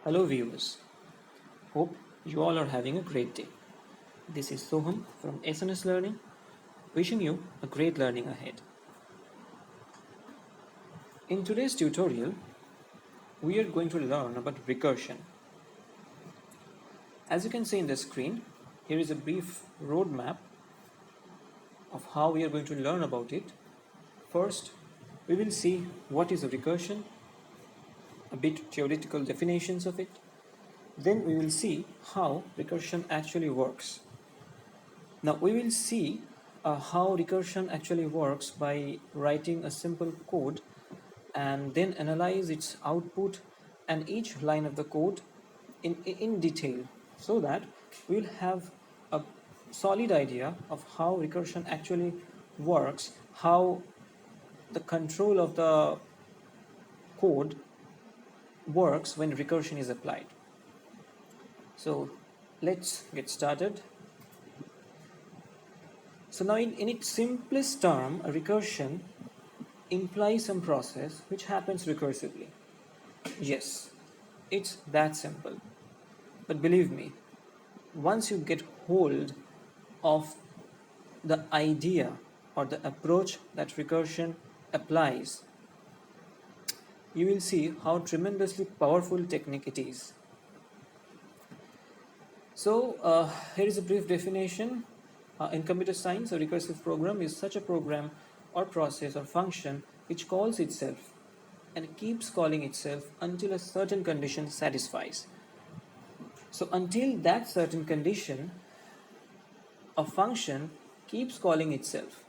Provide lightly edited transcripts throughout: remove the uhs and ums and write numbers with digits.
Hello viewers, hope you all are having a great day. This is Soham from SNS Learning, wishing you a great learning ahead. In today's tutorial, we are going to learn about recursion. As you can see in the screen, here is a brief roadmap of how we are going to learn about it. First, we will see what is a recursion, a bit theoretical definitions of it. Then we will see how recursion actually works. Now we will see how recursion actually works by writing a simple code and then analyze its output and each line of the code in detail so that we'll have a solid idea of how recursion actually works, how the control of the code works when recursion is applied. So let's get started. So now in its simplest term, a recursion implies some process which happens recursively. Yes, it's that simple. But believe me, once you get hold of the idea or the approach that recursion applies, you will see how tremendously powerful technique it is. So here is a brief definition. In computer science, a recursive program is such a program or process or function which calls itself and keeps calling itself until a certain condition satisfies. So until that certain condition, a function keeps calling itself.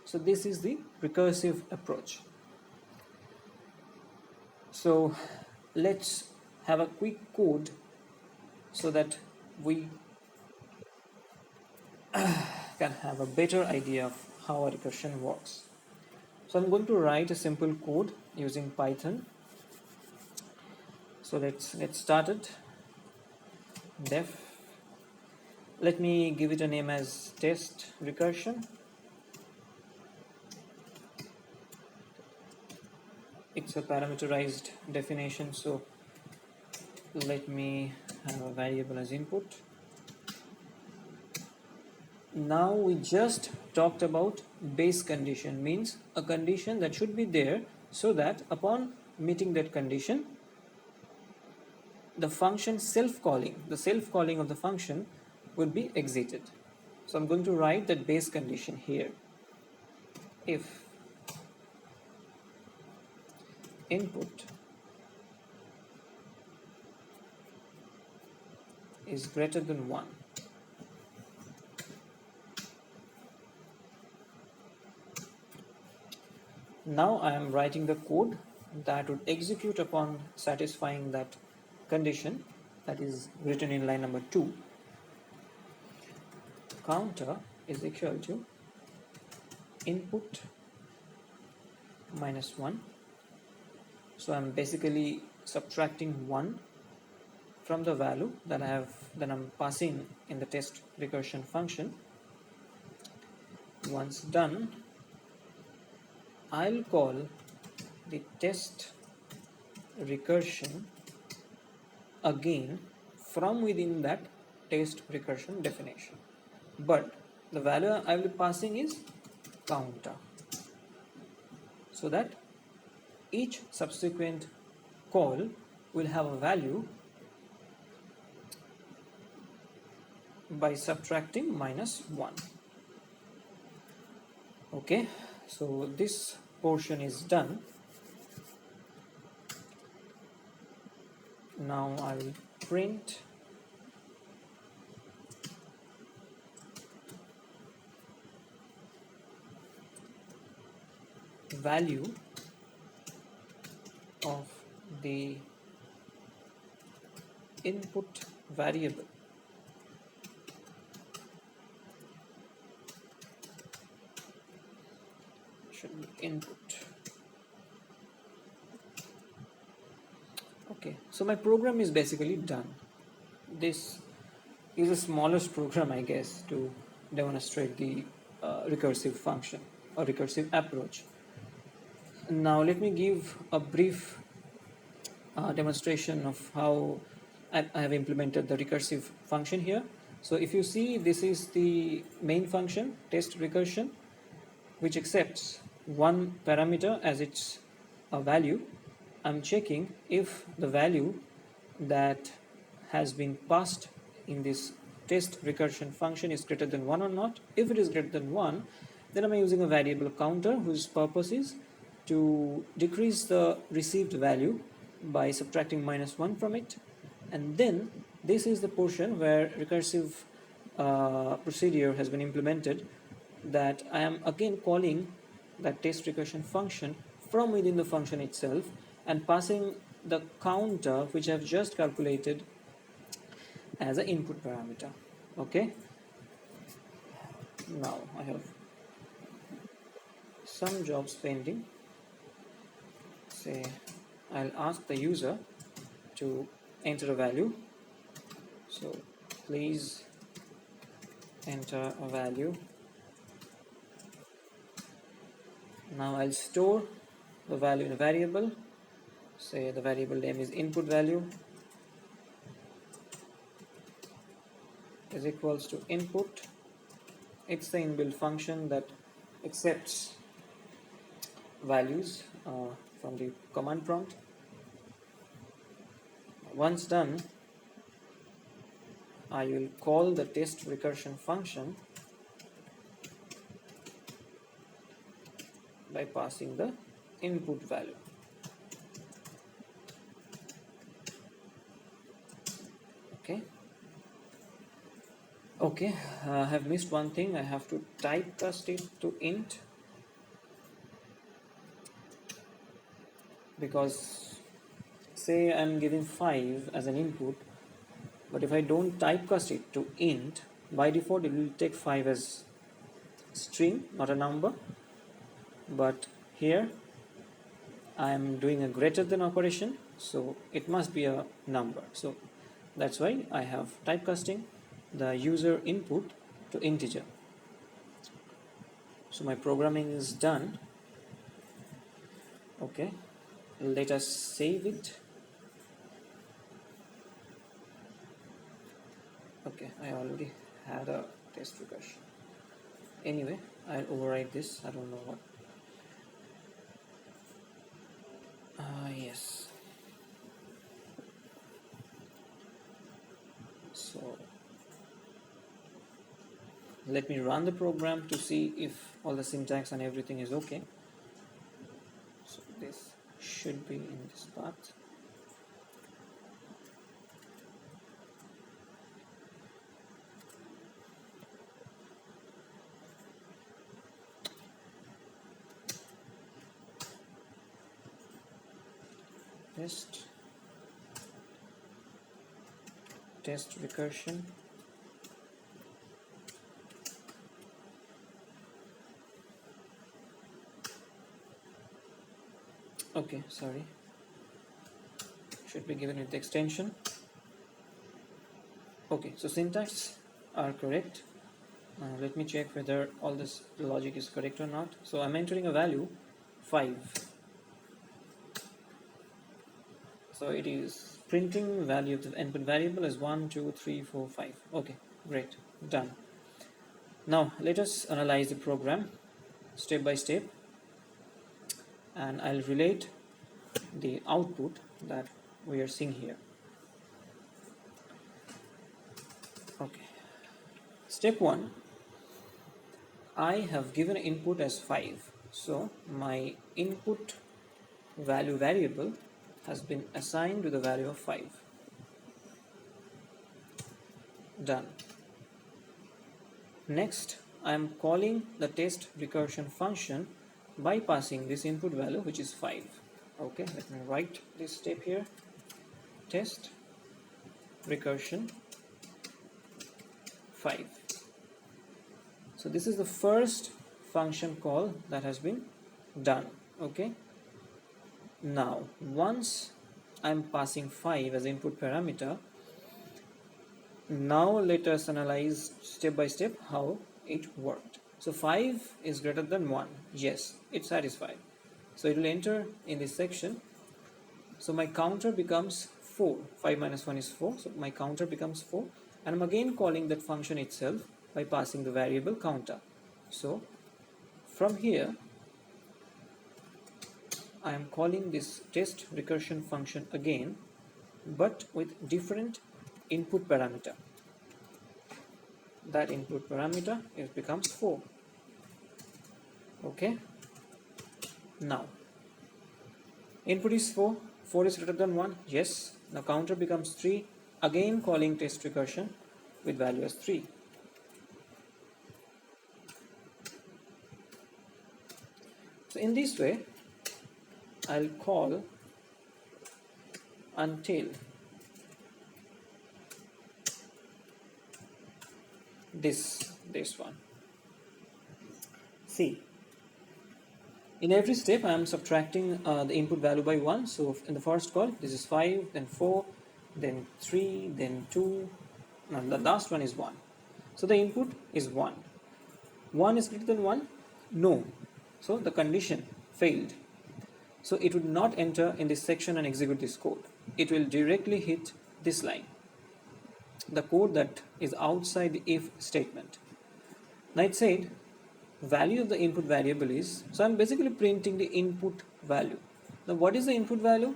So this is the recursive approach. So let's have a quick code so that we can have a better idea of how a recursion works. So I'm going to write a simple code using Python. So let's get started. Def. Let me give it a name as test recursion. It's a parameterized definition, so let me have a variable as input. Now we just talked about base condition, means a condition that should be there so that upon meeting that condition, the function self-calling, the self-calling of the function would be exited. So I'm going to write that base condition here. If input is greater than 1, now I am writing the code that would execute upon satisfying that condition that is written in line number 2. Counter is equal to input minus 1. So I'm basically subtracting 1 from the value that I'm passing in the test recursion function. Once done, I'll call the test recursion again from within that test recursion definition, but the value I will be passing is counter, so that each subsequent call will have a value by subtracting minus 1. Okay, so this portion is done. Now I will print value of the input variable should be input. Okay, so my program is basically done. This is the smallest program, I guess, to demonstrate the recursive function or recursive approach. Now let me give a brief demonstration of how I have implemented the recursive function here. So if you see, this is the main function, test recursion, which accepts one parameter as its value. I'm checking if the value that has been passed in this test recursion function is greater than 1 or not. If it is greater than 1, then I'm using a variable counter whose purpose is to decrease the received value by subtracting -1 from it. And then this is the portion where recursive procedure has been implemented, that I am again calling that test recursion function from within the function itself and passing the counter which I've just calculated as an input parameter. Okay, now I have some jobs pending. Say I'll ask the user to enter a value, so please enter a value. Now I'll store the value in a variable. Say the variable name is input value is equals to input. It's the inbuilt function that accepts values from the command prompt. Once done, I will call the test recursion function by passing the input value. Okay, I have missed one thing. I have to typecast it to int, because say I'm giving 5 as an input, but if I don't typecast it to int, by default it will take 5 as string, not a number. But here I am doing a greater than operation, so it must be a number. So that's why I have typecasting the user input to integer. So my programming is done. Okay, let us save it. Okay, I already had a test recursion. Anyway, I'll override this. I don't know what. Yes. So let me run the program to see if all the syntax and everything is okay. So this should be in this path. Test recursion. Okay, sorry, should be given with the extension. Okay, so syntax are correct. Let me check whether all this logic is correct or not. So I'm entering a value 5. So it is printing value of the input variable as 1, 2, 3, 4, 5. Okay, great, done. Now let us analyze the program step by step, and I'll relate the output that we are seeing here. Okay, step 1, I have given input as 5, so my input value variable has been assigned to the value of 5. Done. Next, I am calling the test recursion function by passing this input value, which is 5. Okay, let me write this step here. Test recursion 5. So this is the first function call that has been done. Okay, now once I'm passing 5 as input parameter, now let us analyze step by step how it worked. So 5 is greater than 1. Yes, it's satisfied. So it will enter in this section So my counter becomes 4. 5 minus 1 is 4. So my counter becomes 4. And I'm again calling that function itself by passing the variable counter. So from here, I am calling this test recursion function again, but with different input parameter. That input parameter becomes 4. Okay. Now, input is 4. 4 is greater than 1. Yes. Now counter becomes 3. Again calling test recursion with value as 3. So in this way, I'll call until this one. See, in every step I am subtracting the input value by 1. So in the first call, this is 5, then 4, then 3, then 2. Now the last one is 1. So the input is 1. 1 is greater than 1? No. So the condition failed. So it would not enter in this section and execute this code. It will directly hit this line, the code that is outside the if statement. Now it said value of the input variable is, so I'm basically printing the input value. Now what is the input value?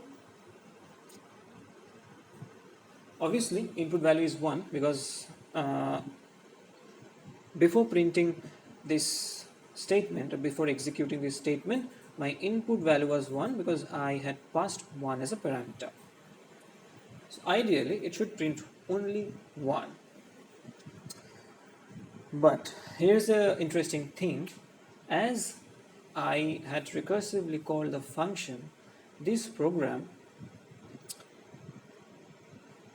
Obviously input value is 1 because before printing this statement or before executing this statement, my input value was 1 because I had passed 1 as a parameter. So ideally it should print only 1. But here's the interesting thing. As I had recursively called the function, this program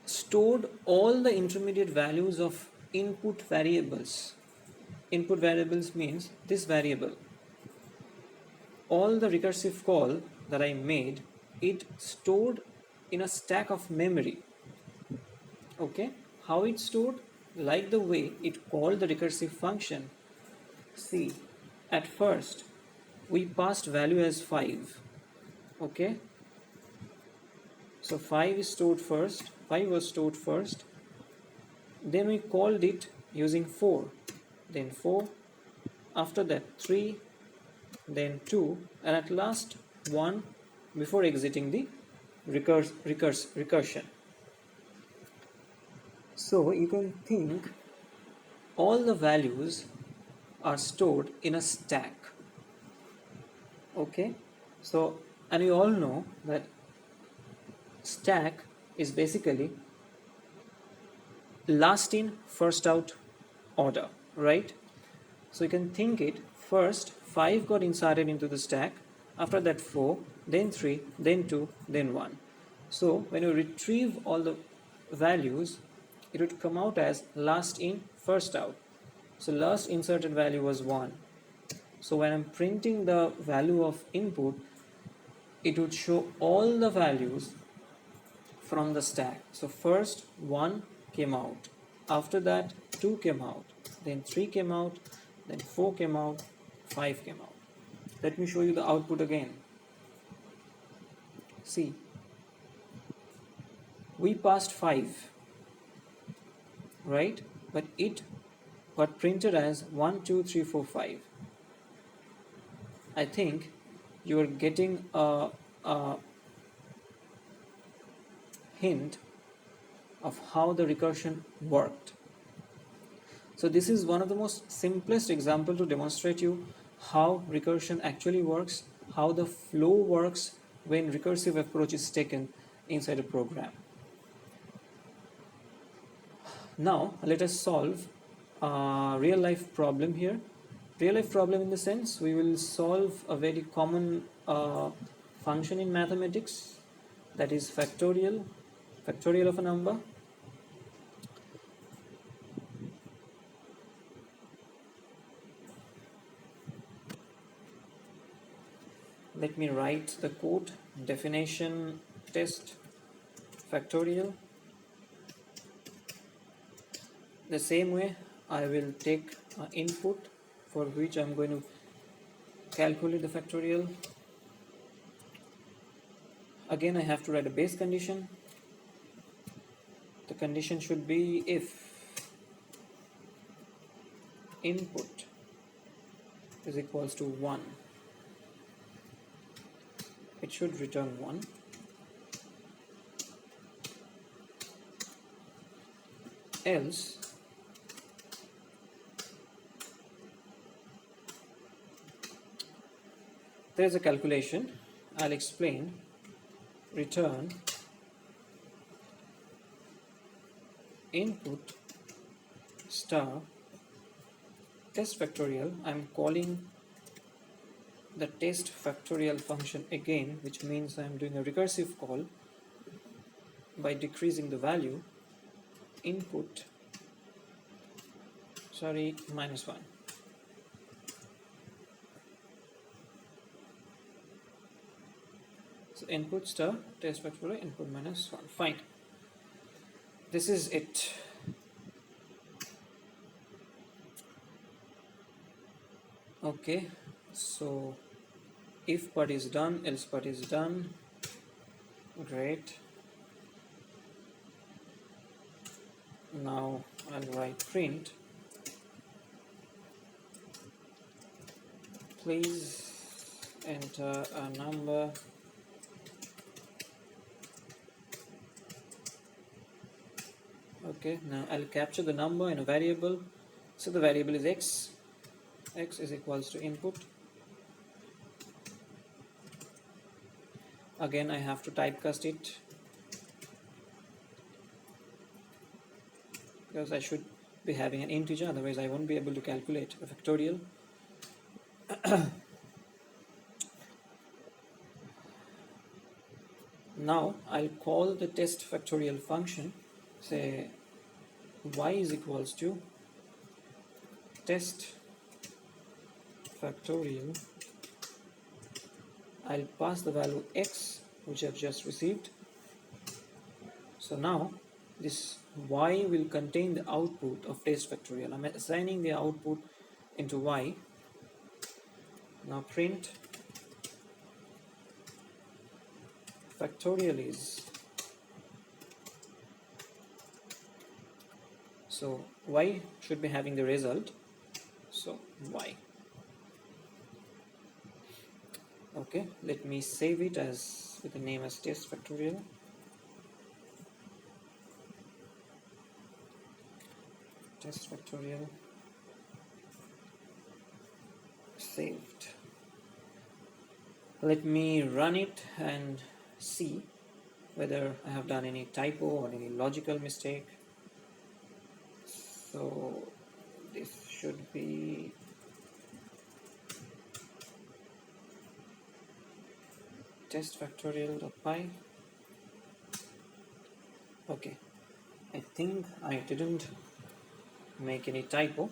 stored all the intermediate values of input variables. Input variables means this variable. All the recursive call that I made, it stored in a stack of memory. Okay, how it stored? Like the way it called the recursive function. See, at first we passed value as 5. Okay, so 5 is stored first. 5 was stored first. Then we called it using 4. Then 4. After that 3. Then 2, and at last 1 before exiting the recursion. So you can think all the values are stored in a stack. Okay, so and you all know that stack is basically last in first out order, right? So you can think it, first 5 got inserted into the stack, after that 4, then 3, then 2, then 1. So when you retrieve all the values, it would come out as last in first out. So last inserted value was 1. So when I'm printing the value of input, it would show all the values from the stack. So first 1 came out, after that 2 came out, then 3 came out, then 4 came out, 5 came out. Let me show you the output again. See, we passed 5, right? But it got printed as 1, 2, 3, 4, 5. I think you are getting a hint of how the recursion worked. So this is one of the most simplest example to demonstrate you how recursion actually works, how the flow works when recursive approach is taken inside a program. Now let us solve a real life problem here. Real life problem in the sense we will solve a very common function in mathematics, that is factorial of a number. Let me write the code. Definition test factorial. The same way I will take input for which I'm going to calculate the factorial. Again, I have to write a base condition. The condition should be if input is equals to 1, it should return 1. Else there is a calculation, I'll explain. Return input star test factorial. I'm calling the test factorial function again, which means I'm doing a recursive call by decreasing the value. Input -1. So input star test factorial input -1. Fine. This is it. Okay, so if part is done, else part is done. Great. Now I'll write print. Please enter a number okay. Now I'll capture the number in a variable. So the variable is x. X is equals to input. Again, I have to typecast it because I should be having an integer, otherwise I won't be able to calculate a factorial. Now I'll call the test factorial function. Say y is equals to test factorial. I'll pass the value x, which I've just received. So now this y will contain the output of test factorial. I'm assigning the output into y. Now print factorial is, so y should be having the result, so y. Okay, let me save it as with the name as test factorial. Test factorial saved. Let me run it and see whether I have done any typo or any logical mistake. So this should be test factorial.py. Okay, I think I didn't make any typo.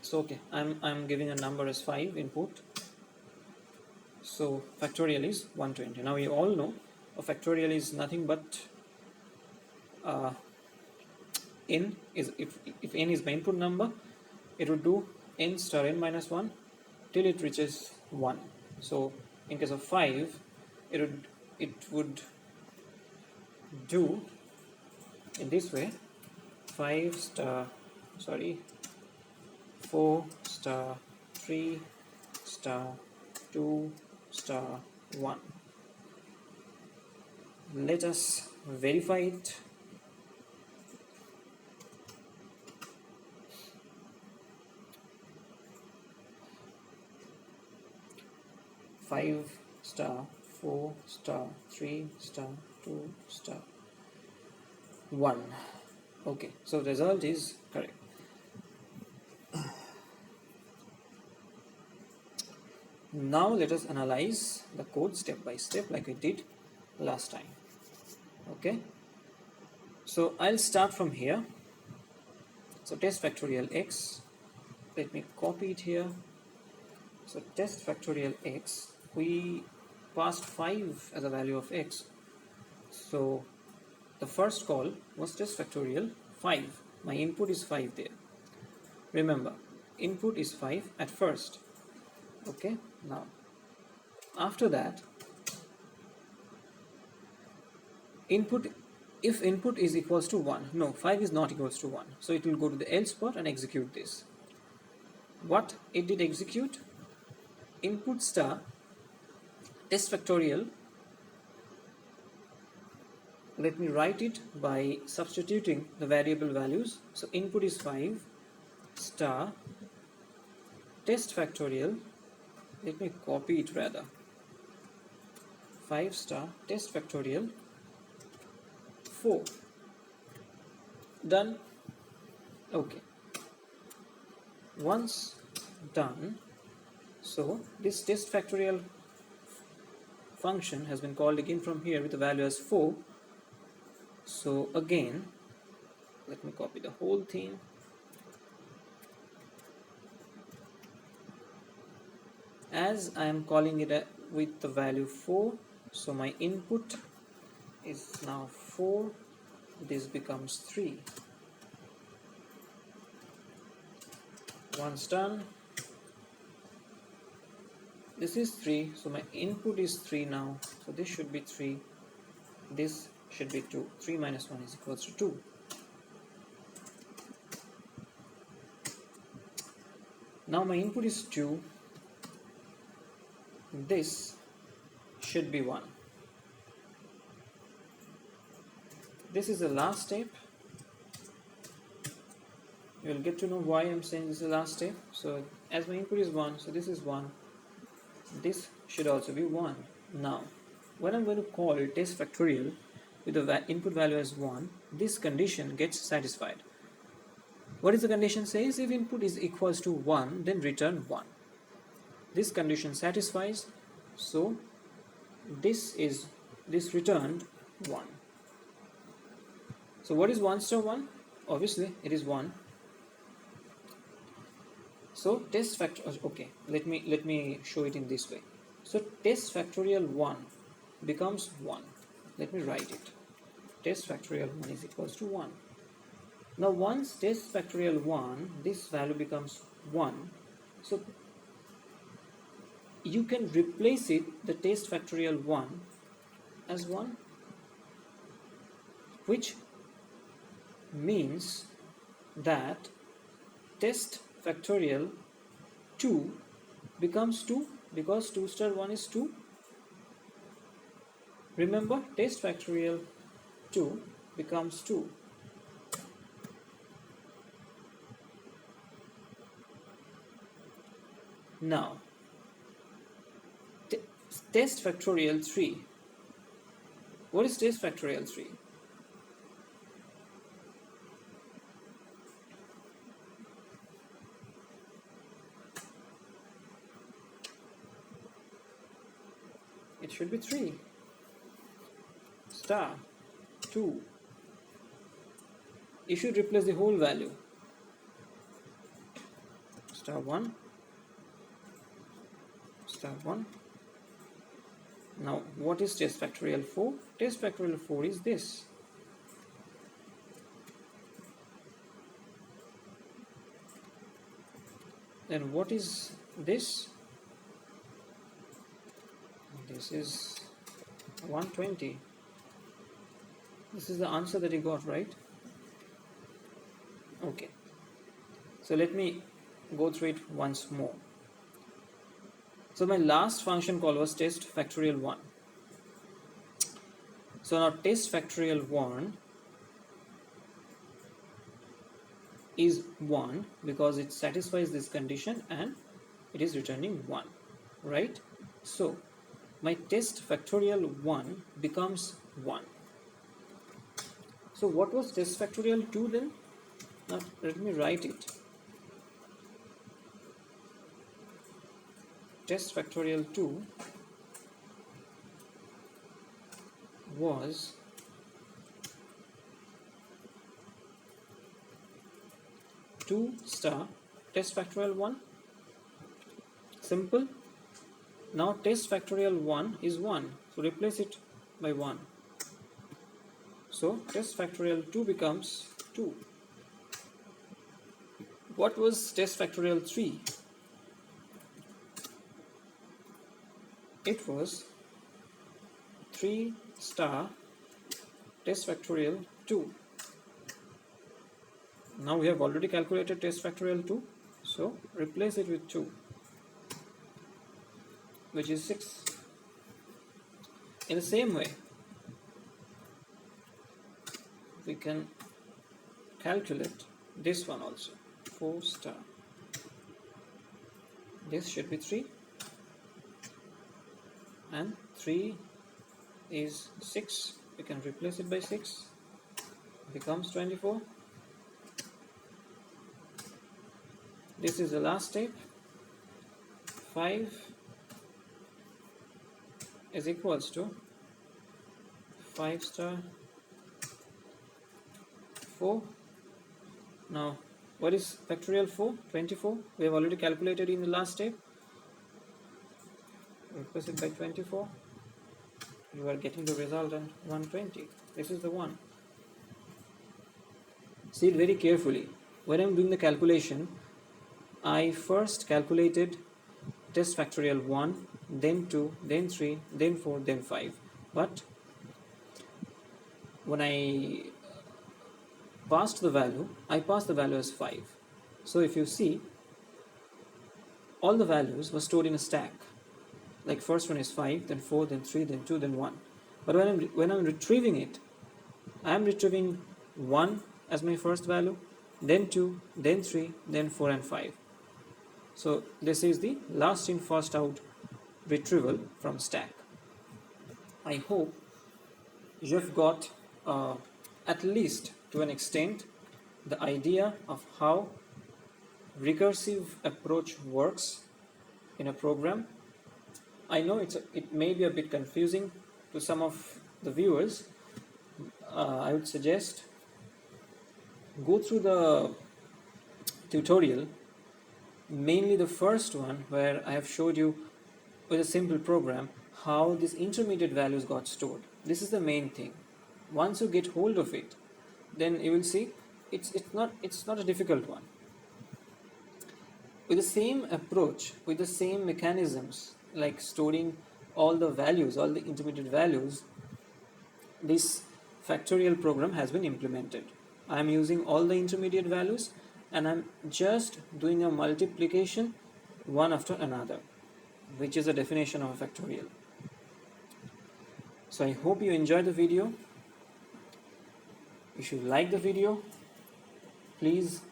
So okay, I'm giving a number as 5 input. So factorial is 120. Now you all know a factorial is nothing but n is, if n is my input number, it would do n star n minus 1 till it reaches 1. So in case of 5, it would do in this way: 5 star 4 star 3 star 2 star 1. Let us verify it. Five star 4 star 3 star 2 star 1. Okay, so the result is correct. Now let us analyze the code step by step like we did last time. Okay, so I'll start from here. So test factorial x, let me copy it here. So test factorial x, we passed 5 as a value of x. So the first call was test factorial 5. My input is 5 there. Remember, input is 5 at first. Okay, now after that input, if input is equals to 1, no, 5 is not equals to 1, so it will go to the else part and execute this. What it did execute? Input star test factorial. Let me write it by substituting the variable values. So input is 5 star test factorial. Let me copy it rather. 5 star test factorial 4. Done. Okay. Once done, so this test factorial function has been called again from here with the value as 4. So again, let me copy the whole thing. As I am calling it with the value 4, so my input is now 4, this becomes 3. Once done, this is 3, so my input is 3 now, so this should be 3, this should be 2. 3 minus 1 is equals to 2. Now my input is 2, this should be 1. This is the last step. You will get to know why I'm saying this is the last step. So as my input is 1, so this is 1, this should also be 1. Now when I'm going to call test factorial with the input value as 1, this condition gets satisfied. What is the condition says? If input is equals to 1, then return 1. This condition satisfies, so this returned 1. So what is 1 star 1? Obviously it is 1. So test factorial, okay, let me show it in this way. So test factorial 1 becomes 1. Let me write it. Test factorial 1 is equals to 1. Now once test factorial 1, this value becomes 1. So you can replace it, the test factorial 1, as 1, which means that test factorial 2 becomes 2, because 2 star 1 is 2. Remember, test factorial 2 becomes 2. Now test factorial 3. What is test factorial 3? It should be 3 star 2. You should replace the whole value. Star 1 star 1. Now what is test factorial 4? Test factorial 4 is this. Then what is this? This is 120. This is the answer that you got, right? Okay. So let me go through it once more. So my last function call was test factorial 1. So now test factorial 1 is 1 because it satisfies this condition and it is returning 1, right? So my test factorial 1 becomes 1. So what was test factorial 2 then? Now let me write it. Test factorial 2 was two star test factorial 1. Simple. Now test factorial 1 is 1, so replace it by 1. So test factorial 2 becomes 2. What was test factorial 3? It was 3 star test factorial 2. Now we have already calculated test factorial 2, so replace it with 2, which is 6. In the same way, we can calculate this one also, 4 star. This should be 3, and 3 is 6. We can replace it by 6, becomes 24. This is the last step. 5 is equals to 5 star 4. Now what is factorial 4? 24. We have already calculated in the last step. Replace it by 24. You are getting the result at 120. This is the one. See it very carefully. When I am doing the calculation, I first calculated test factorial 1, then 2, then 3, then 4, then 5. But when I passed the value, I passed the value as 5. So if you see, all the values were stored in a stack. Like first one is 5, then 4, then 3, then 2, then 1. But when I'm retrieving it, I am retrieving 1 as my first value, then 2, then 3, then 4 and 5. So this is the last in first out retrieval from stack. I hope you have got at least to an extent the idea of how recursive approach works in a program. I know it may be a bit confusing to some of the viewers. I would suggest go through the tutorial, mainly the first one where I have showed you with a simple program how these intermediate values got stored. This is the main thing. Once you get hold of it, then you will see it's not a difficult one. With the same approach, with the same mechanisms, like storing all the values, all the intermediate values, this factorial program has been implemented. I am using all the intermediate values and I'm just doing a multiplication one after another, which is the definition of a factorial. So I hope you enjoyed the video. If you like the video, please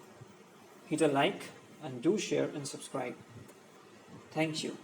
hit a like and do share and subscribe. Thank you.